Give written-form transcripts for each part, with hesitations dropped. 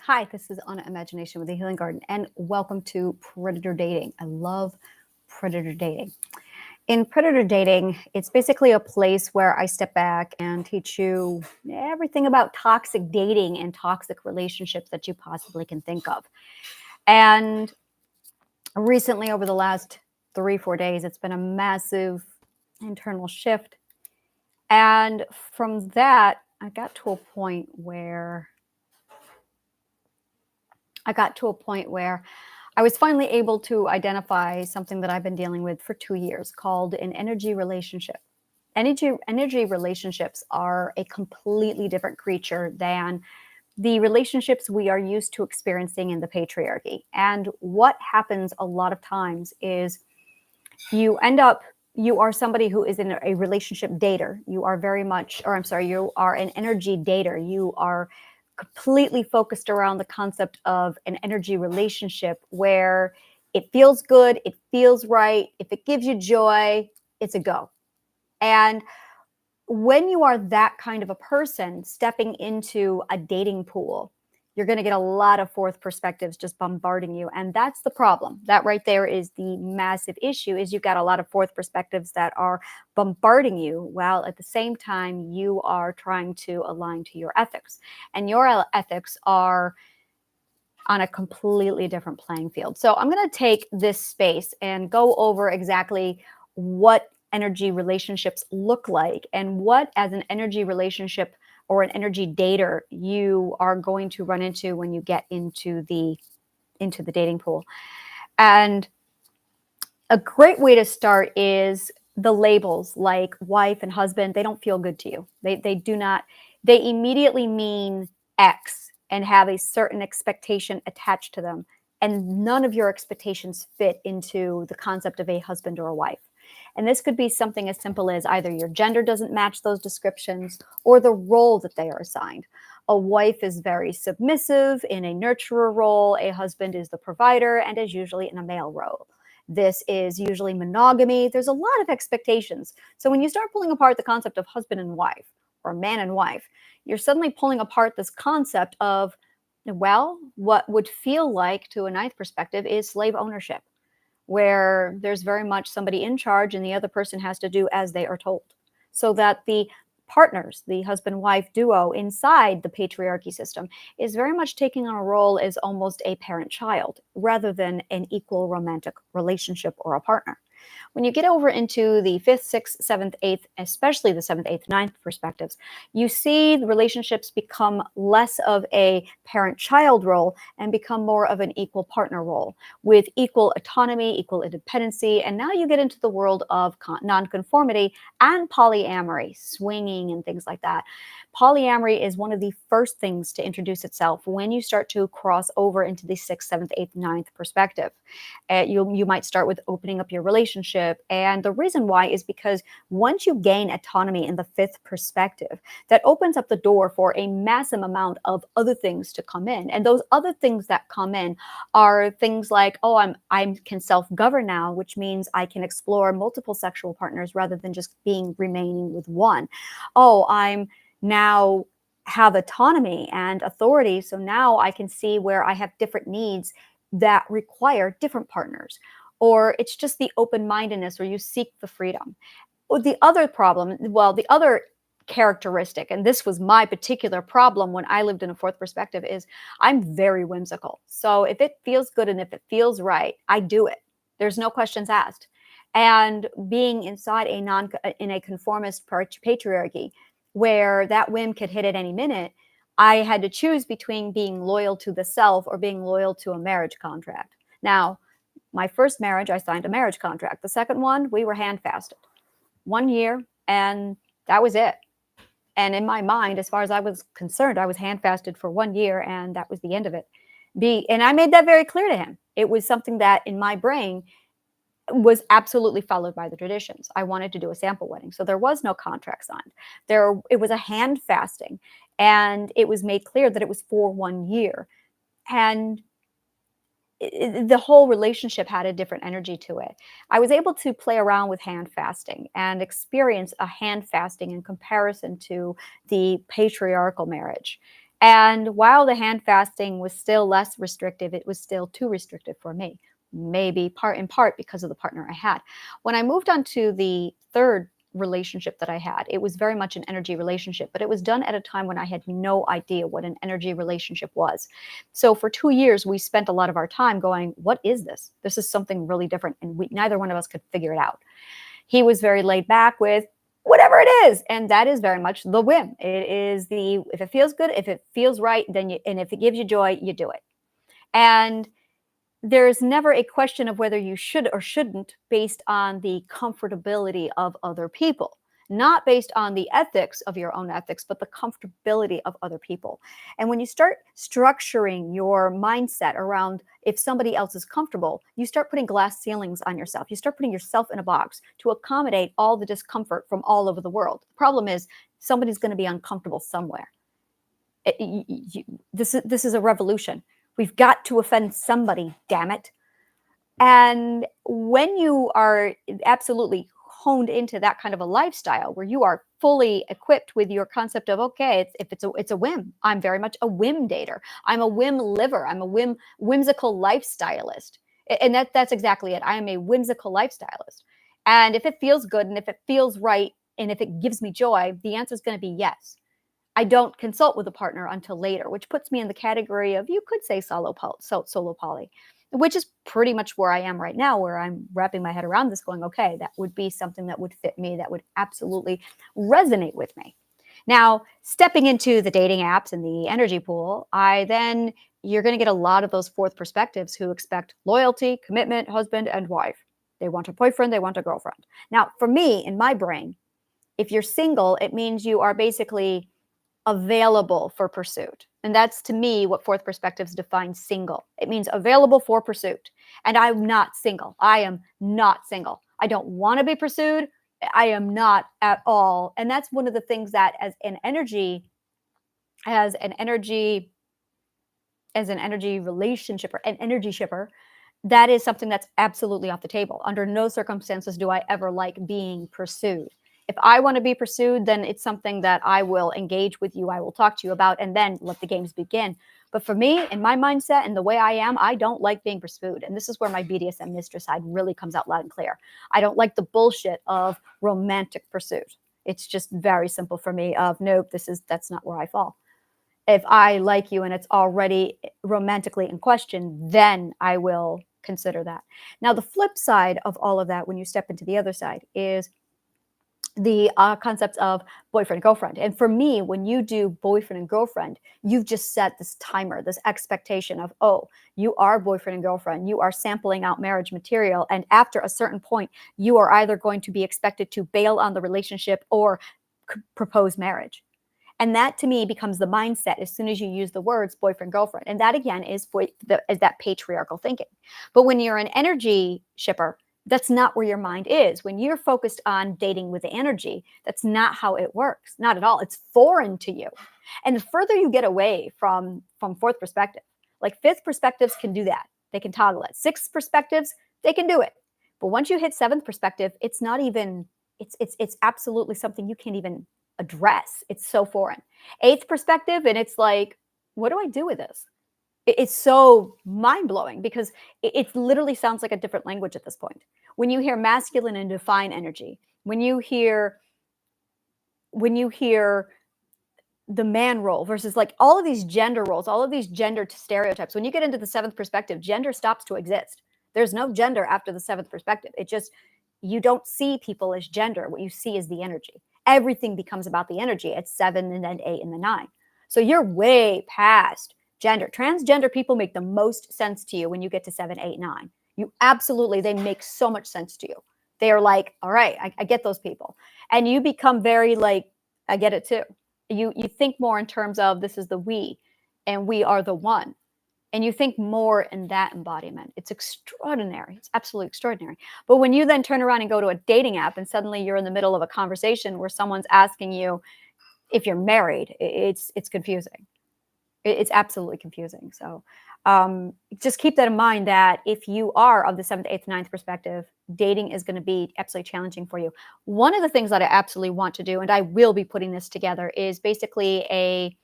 Hi, this is Anna Imagination with the Healing Garden, and welcome to Predator Dating. I love Predator Dating. In Predator Dating, it's basically a place where I step back and teach you everything about toxic dating and toxic relationships that you possibly can think of. And recently, over the last 3, 4 days, it's been a massive internal shift. And from that, I got to a point where I was finally able to identify something that I've been dealing with for 2 years called an energy relationship. Energy relationships are a completely different creature than the relationships we are used to experiencing in the patriarchy. And what happens a lot of times is you end up you are somebody who is in a relationship dater. You are very much, or I'm sorry, you are an energy dater. You are completely focused around the concept of an energy relationship where it feels good, it feels right. If it gives you joy, it's a go. And when you are that kind of a person stepping into a dating pool, you're going to get a lot of fourth perspectives just bombarding you. And that's the problem. That right there is the massive issue, is you've got a lot of fourth perspectives that are bombarding you while at the same time you are trying to align to your ethics. And your ethics are on a completely different playing field. So I'm going to take this space and go over exactly what energy relationships look like and what, as an energy relationship or an energy dater, you are going to run into when you get into the dating pool. And a great way to start is the labels like wife and husband. They don't feel good to you. They do not. They immediately mean X and have a certain expectation attached to them. And none of your expectations fit into the concept of a husband or a wife. And this could be something as simple as either your gender doesn't match those descriptions or the role that they are assigned. A wife is very submissive in a nurturer role. A husband is the provider and is usually in a male role. This is usually monogamy. There's a lot of expectations. So when you start pulling apart the concept of husband and wife or man and wife, you're suddenly pulling apart this concept of, well, what would feel like to a ninth perspective is slave ownership, where there's very much somebody in charge and the other person has to do as they are told. So that the partners, the husband wife duo inside the patriarchy system, is very much taking on a role as almost a parent child rather than an equal romantic relationship or a partner. When you get over into the fifth, sixth, seventh, eighth, especially the seventh, eighth, ninth perspectives, you see the relationships become less of a parent-child role and become more of an equal partner role with equal autonomy, equal independency. And now you get into the world of nonconformity and polyamory, swinging and things like that. Polyamory is one of the first things to introduce itself when you start to cross over into the sixth, seventh, eighth, ninth perspective. You might start with opening up your relationship. And the reason why is because once you gain autonomy in the fifth perspective, that opens up the door for a massive amount of other things to come in. And those other things that come in are things like, oh, I can self-govern now, which means I can explore multiple sexual partners rather than just remaining with one. Oh, I'm now have autonomy and authority. So now I can see where I have different needs that require different partners. Or it's just the open-mindedness where you seek the freedom. Or the other problem, well, the other characteristic, and this was my particular problem when I lived in a fourth perspective, is I'm very whimsical. So if it feels good and if it feels right, I do it. There's no questions asked. And being inside in a conformist patriarchy, where that whim could hit at any minute, I had to choose between being loyal to the self or being loyal to a marriage contract. Now, my first marriage, I signed a marriage contract. The second one, we were handfasted. 1 year, and that was it. And in my mind, as far as I was concerned, I was handfasted for 1 year, and that was the end of it. And I made that very clear to him. It was something that in my brain was absolutely followed by the traditions. I wanted to do a sample wedding. So there was no contract signed. It was a hand fasting, and it was made clear that it was for 1 year. And the whole relationship had a different energy to it. I was able to play around with hand fasting and experience a hand fasting in comparison to the patriarchal marriage. And while the hand fasting was still less restrictive, it was still too restrictive for me, maybe in part because of the partner I had. When I moved on to the third relationship that I had, it was very much an energy relationship, but it was done at a time when I had no idea what an energy relationship was. So for 2 years, we spent a lot of our time going, what is this? This is something really different. And neither one of us could figure it out. He was very laid back with whatever it is. And that is very much the whim. It is if it feels good, if it feels right, and if it gives you joy, you do it. And there's never a question of whether you should or shouldn't based on the comfortability of other people, not based on the ethics of your own ethics, but the comfortability of other people. And when you start structuring your mindset around if somebody else is comfortable, you start putting glass ceilings on yourself. You start putting yourself in a box to accommodate all the discomfort from all over the world. The problem is somebody's going to be uncomfortable somewhere. This is a revolution. We've got to offend somebody, damn it. And when you are absolutely honed into that kind of a lifestyle where you are fully equipped with your concept of, okay, it's a whim. I'm very much a whim dater. I'm a whim liver. I'm a whimsical lifestylist. And that's exactly it. I am a whimsical lifestylist. And if it feels good and if it feels right and if it gives me joy, the answer is going to be yes. I don't consult with a partner until later, which puts me in the category of, you could say, solo poly, which is pretty much where I am right now, where I'm wrapping my head around this going, okay, that would be something that would fit me, that would absolutely resonate with me. Now, stepping into the dating apps and the energy pool, you're going to get a lot of those fourth perspectives who expect loyalty, commitment, husband and wife. They want a boyfriend, they want a girlfriend. Now, for me, in my brain, if you're single, it means you are basically available for pursuit. And that's, to me, what fourth perspectives define single. It means available for pursuit. And I'm not single. I am not single. I don't want to be pursued. I am not at all. And that's one of the things that as an energy relationship or an energy shipper, that is something that's absolutely off the table. Under no circumstances do I ever like being pursued. If I want to be pursued, then it's something that I will engage with you. I will talk to you about, and then let the games begin. But for me, in my mindset and the way I am, I don't like being pursued. And this is where my BDSM mistress side really comes out loud and clear. I don't like the bullshit of romantic pursuit. It's just very simple for me of, nope, that's not where I fall. If I like you and it's already romantically in question, then I will consider that. Now, the flip side of all of that, when you step into the other side, is the concepts of boyfriend, girlfriend. And for me, when you do boyfriend and girlfriend, you've just set this timer, this expectation of, oh, you are boyfriend and girlfriend. You are sampling out marriage material. And after a certain point, you are either going to be expected to bail on the relationship or propose marriage. And that, to me, becomes the mindset as soon as you use the words boyfriend, girlfriend. And that, again, is that patriarchal thinking. But when you're an energy shipper, that's not where your mind is. When you're focused on dating with the energy, that's not how it works. Not at all. It's foreign to you. And the further you get away from fourth perspective, like fifth perspectives can do that. They can toggle it. Sixth perspectives, they can do it. But once you hit seventh perspective, it's not even, it's absolutely something you can't even address. It's so foreign. Eighth perspective, and it's like, what do I do with this? It's so mind-blowing because it literally sounds like a different language at this point. When you hear masculine and divine energy, when you hear the man role versus like all of these gender roles, all of these gender stereotypes, when you get into the seventh perspective, gender stops to exist. There's no gender after the seventh perspective. It just, you don't see people as gender. What you see is the energy. Everything becomes about the energy at 7 and then 8 and the 9. So you're way past gender. Transgender people make the most sense to you when you get to 7, 8, 9. You absolutely, they make so much sense to you. They are like, all right, I get those people. And you become very like, I get it too. You think more in terms of this is the we, and we are the one. And you think more in that embodiment. It's extraordinary. It's absolutely extraordinary. But when you then turn around and go to a dating app and suddenly you're in the middle of a conversation where someone's asking you if you're married, it's confusing. It's absolutely confusing. So just keep that in mind that if you are of the 7th, 8th, 9th perspective, dating is going to be absolutely challenging for you. One of the things that I absolutely want to do, and I will be putting this together, is basically a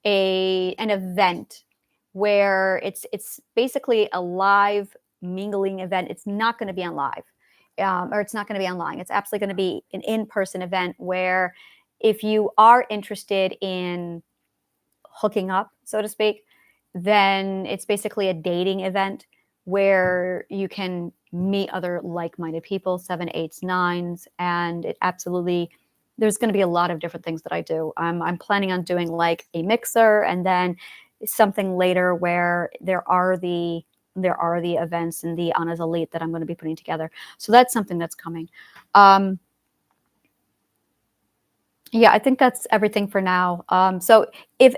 an event where it's basically a live mingling event. It's not going to be on live, or it's not going to be online. It's absolutely going to be an in-person event where if you are interested in hooking up, so to speak, then it's basically a dating event where you can meet other like-minded people, 7, 8s, 9s, and it absolutely, there's going to be a lot of different things that I do. I'm planning on doing like a mixer, and then something later where there are the events and the Anna's Elite that I'm going to be putting together. So that's something that's coming. Yeah, I think that's everything for now. So if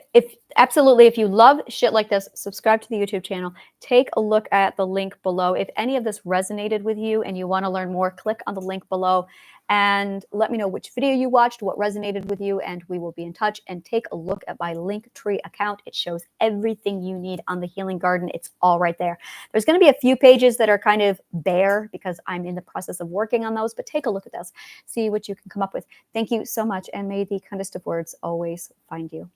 absolutely, if you love shit like this, subscribe to the YouTube channel. Take a look at the link below. If any of this resonated with you and you want to learn more, click on the link below and let me know which video you watched, what resonated with you, and we will be in touch. And take a look at my Linktree account. It shows everything you need on the Healing Garden. It's all right there. There's going to be a few pages that are kind of bare because I'm in the process of working on those, but take a look at those. See what you can come up with. Thank you so much, and may the kindest of words always find you.